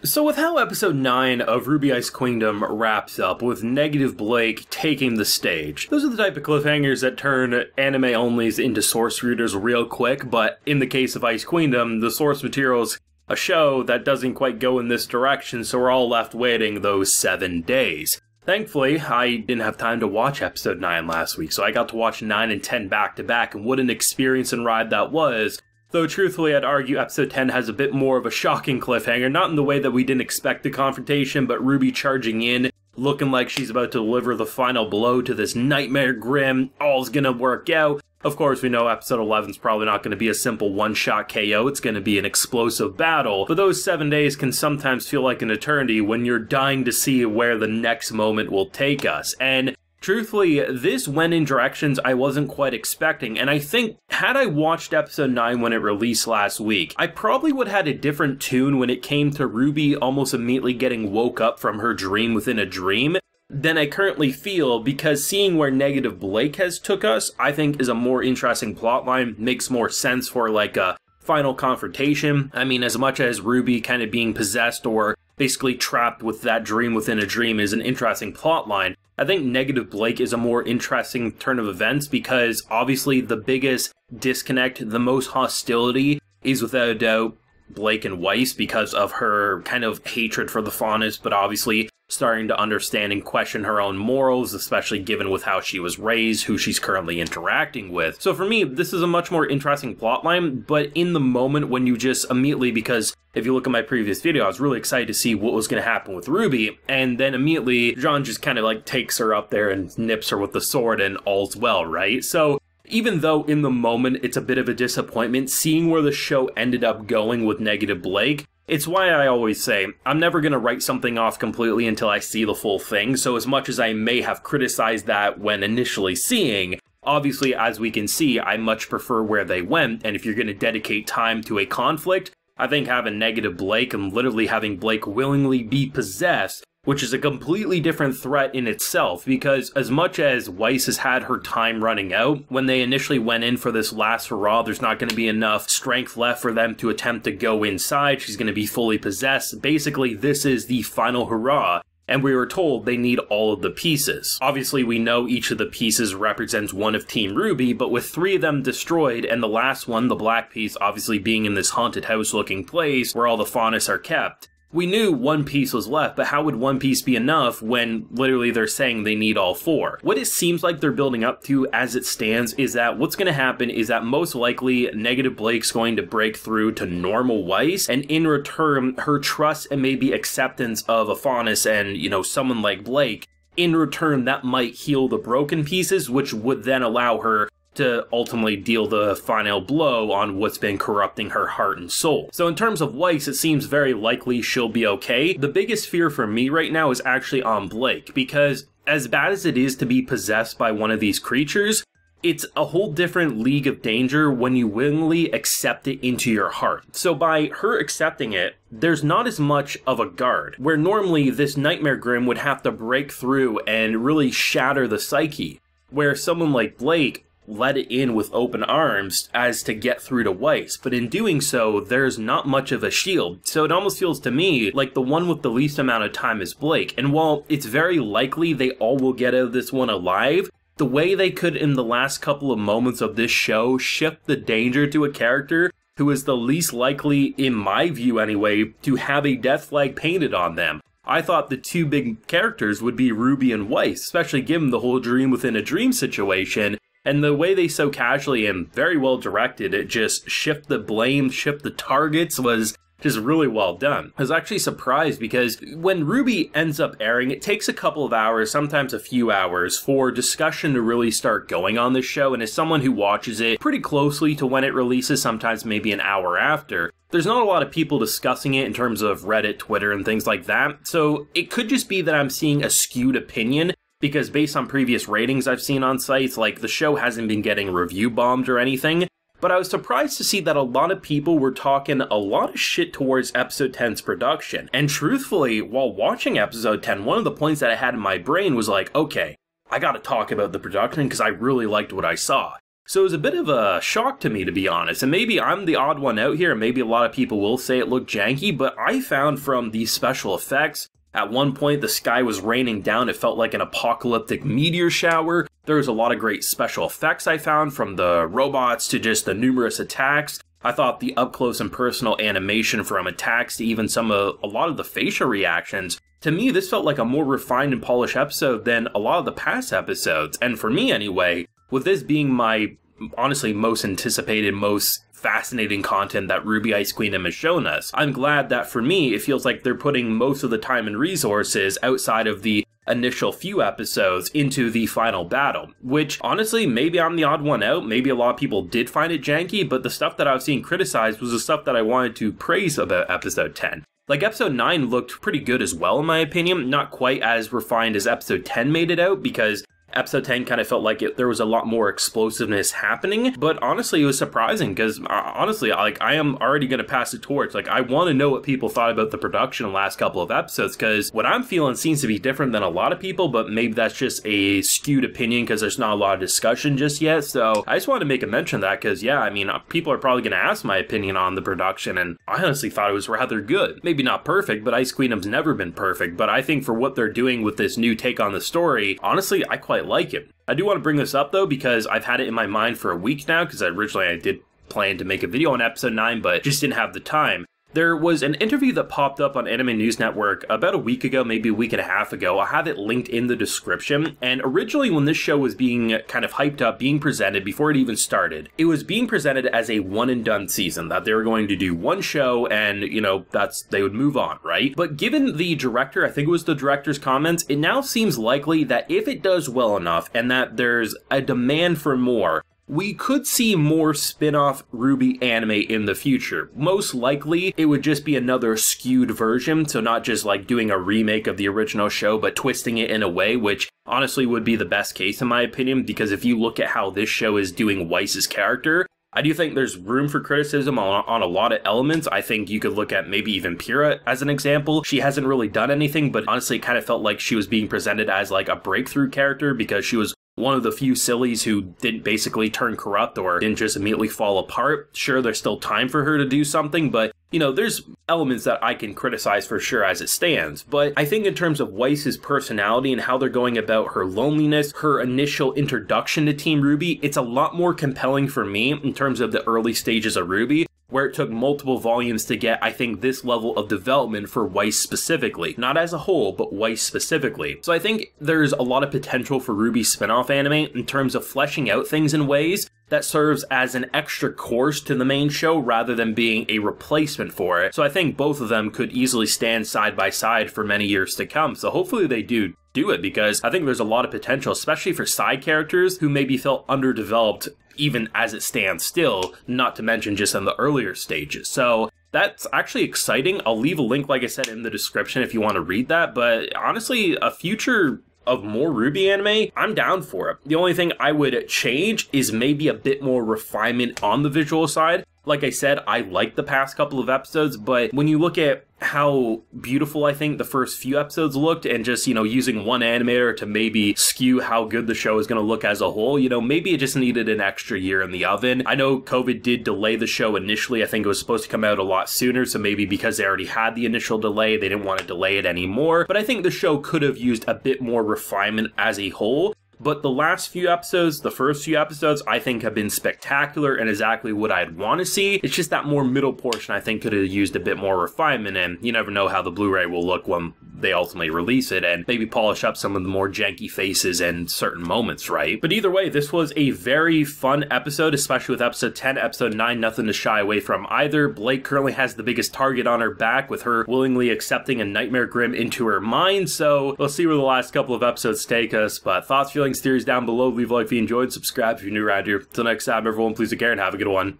So with how episode 9 of RWBY Ice Queendom wraps up, with Negative Blake taking the stage, those are the type of cliffhangers that turn anime-onlys into source readers real quick, but in the case of Ice Queendom, the source material's a show that doesn't quite go in this direction, so we're all left waiting those 7 days. Thankfully, I didn't have time to watch episode 9 last week, so I got to watch 9 and 10 back-to-back, and what an experience and ride that was. Though truthfully, I'd argue episode 10 has a bit more of a shocking cliffhanger, not in the way that we didn't expect the confrontation, but RWBY charging in, looking like she's about to deliver the final blow to this nightmare grim, all's gonna work out. Of course, we know episode 11's probably not going to be a simple one-shot KO, it's going to be an explosive battle, but those 7 days can sometimes feel like an eternity when you're dying to see where the next moment will take us, and truthfully, this went in directions I wasn't quite expecting, and I think, had I watched episode 9 when it released last week, I probably would have had a different tune when it came to RWBY almost immediately getting woke up from her dream within a dream than I currently feel, because seeing where Negative Blake has took us, I think is a more interesting plotline, makes more sense for like a final confrontation. I mean, as much as RWBY kind of being possessed or basically trapped with that dream within a dream is an interesting plotline, I think Negative Blake is a more interesting turn of events because obviously the biggest disconnect, the most hostility is without a doubt Blake and Weiss because of her kind of hatred for the Faunus, but obviously starting to understand and question her own morals, especially given with how she was raised, who she's currently interacting with. So for me, this is a much more interesting plotline, but in the moment when you just immediately, because if you look at my previous video, I was really excited to see what was going to happen with RWBY, and then immediately, John just kind of like takes her up there and nips her with the sword and all's well, right? So even though in the moment it's a bit of a disappointment, seeing where the show ended up going with Negative Blake, it's why I always say, I'm never going to write something off completely until I see the full thing, so as much as I may have criticized that when initially seeing, obviously as we can see, I much prefer where they went, and if you're going to dedicate time to a conflict, I think having Negative Blake and literally having Blake willingly be possessed, which is a completely different threat in itself, because as much as Weiss has had her time running out, when they initially went in for this last hurrah, there's not going to be enough strength left for them to attempt to go inside, she's going to be fully possessed. Basically, this is the final hurrah, and we were told they need all of the pieces. Obviously, we know each of the pieces represents one of Team RWBY, but with 3 of them destroyed, and the last one, the black piece, obviously being in this haunted house-looking place where all the Faunus are kept, we knew 1 piece was left, but how would 1 piece be enough when literally they're saying they need all 4? What it seems like they're building up to as it stands is that what's going to happen is that most likely Negative Blake's going to break through to normal Weiss, and in return, her trust and maybe acceptance of a Faunus and, you know, someone like Blake, in return that might heal the broken pieces, which would then allow her to ultimately deal the final blow on what's been corrupting her heart and soul. So in terms of Weiss, it seems very likely she'll be okay. The biggest fear for me right now is actually on Blake, because as bad as it is to be possessed by one of these creatures, it's a whole different league of danger when you willingly accept it into your heart. So by her accepting it, there's not as much of a guard, where normally this Nightmare Grim would have to break through and really shatter the psyche, where someone like Blake let it in with open arms as to get through to Weiss, but in doing so, there's not much of a shield, so it almost feels to me like the one with the least amount of time is Blake, and while it's very likely they all will get out of this one alive, the way they could in the last couple of moments of this show shift the danger to a character who is the least likely, in my view anyway, to have a death flag painted on them. I thought the 2 big characters would be RWBY and Weiss, especially given the whole dream within a dream situation, and the way they so casually and very well directed it just shift the blame, shift the targets was just really well done. I was actually surprised because when RWBY ends up airing, it takes a couple of hours, sometimes a few hours, for discussion to really start going on this show, and as someone who watches it pretty closely to when it releases, sometimes maybe an hour after, there's not a lot of people discussing it in terms of Reddit, Twitter, and things like that, so it could just be that I'm seeing a skewed opinion, because based on previous ratings I've seen on sites, like, the show hasn't been getting review bombed or anything, but I was surprised to see that a lot of people were talking a lot of shit towards episode 10's production. And truthfully, while watching episode 10, one of the points that I had in my brain was like, okay, I gotta talk about the production because I really liked what I saw. So it was a bit of a shock to me, to be honest, and maybe I'm the odd one out here, and maybe a lot of people will say it looked janky, but I found from these special effects, at one point the sky was raining down, it felt like an apocalyptic meteor shower. There was a lot of great special effects I found, from the robots to just the numerous attacks. I thought the up-close and personal animation from attacks to even a lot of the facial reactions, to me this felt like a more refined and polished episode than a lot of the past episodes, and for me anyway, with this being my, honestly, most anticipated, most fascinating content that RWBY Ice Queendom has shown us, I'm glad that for me, it feels like they're putting most of the time and resources outside of the initial few episodes into the final battle, which honestly, maybe I'm the odd one out, maybe a lot of people did find it janky, but the stuff that I was seeing criticized was the stuff that I wanted to praise about episode 10. Like, episode 9 looked pretty good as well in my opinion, not quite as refined as episode 10 made it out, because episode 10 kind of felt like there was a lot more explosiveness happening, but honestly it was surprising, because honestly, like, I am already going to pass the torch. Like, I want to know what people thought about the production the last couple of episodes, because what I'm feeling seems to be different than a lot of people, but maybe that's just a skewed opinion because there's not a lot of discussion just yet. So I just wanted to make a mention of that, because yeah, I mean, people are probably going to ask my opinion on the production, and I honestly thought it was rather good. Maybe not perfect, but Ice Queendom's never been perfect, but I think for what they're doing with this new take on the story, honestly, I quite like it. I do want to bring this up though, because I've had it in my mind for a week now, because originally I did plan to make a video on episode 9, but just didn't have the time. There was an interview that popped up on Anime News Network about a week ago, maybe a week and a half ago. I'll have it linked in the description. And originally when this show was being kind of hyped up, being presented before it even started, it was being presented as a one and done season, that they were going to do one show and, you know, they would move on, right? But given the director, I think it was the director's comments, it now seems likely that if it does well enough and that there's a demand for more, we could see more spin-off RWBY anime in the future. Most likely, it would just be another skewed version, so not just like doing a remake of the original show, but twisting it in a way, which honestly would be the best case in my opinion, because if you look at how this show is doing Weiss's character, I do think there's room for criticism on a lot of elements. I think you could look at maybe even Pyrrha as an example. She hasn't really done anything, but honestly it kind of felt like she was being presented as like a breakthrough character, because she was one of the few sillies who didn't basically turn corrupt or didn't just immediately fall apart. Sure, there's still time for her to do something, but, you know, there's elements that I can criticize for sure as it stands. But I think in terms of Weiss's personality and how they're going about her loneliness, her initial introduction to Team RWBY, it's a lot more compelling for me in terms of the early stages of RWBY, where it took multiple volumes to get, I think, this level of development for Weiss specifically. Not as a whole, but Weiss specifically. So I think there's a lot of potential for RWBY spin-off anime in terms of fleshing out things in ways that serves as an extra course to the main show rather than being a replacement for it. So I think both of them could easily stand side by side for many years to come. So hopefully they do it, because I think there's a lot of potential, especially for side characters who maybe felt underdeveloped even as it stands still, not to mention just in the earlier stages. So that's actually exciting. I'll leave a link, like I said, in the description if you want to read that, but honestly, a future of more RWBY anime, I'm down for it. The only thing I would change is maybe a bit more refinement on the visual side. Like I said, I like the past couple of episodes, but when you look at how beautiful I think the first few episodes looked, and just, you know, using one animator to maybe skew how good the show is going to look as a whole, you know, maybe it just needed an extra year in the oven. I know COVID did delay the show initially. I think it was supposed to come out a lot sooner, so maybe because they already had the initial delay, they didn't want to delay it anymore. But I think the show could have used a bit more refinement as a whole. But the last few episodes, the first few episodes, I think have been spectacular and exactly what I'd want to see. It's just that more middle portion I think could have used a bit more refinement, and you never know how the Blu-ray will look when they ultimately release it, and maybe polish up some of the more janky faces and certain moments, right? But either way, this was a very fun episode, especially with episode 10, episode 9, nothing to shy away from either. Blake currently has the biggest target on her back, with her willingly accepting a Nightmare Grim into her mind, so we'll see where the last couple of episodes take us. But thoughts, feelings, theories down below. Leave a like if you enjoyed, subscribe if you're new around here. Till next time, everyone, please take care and have a good one.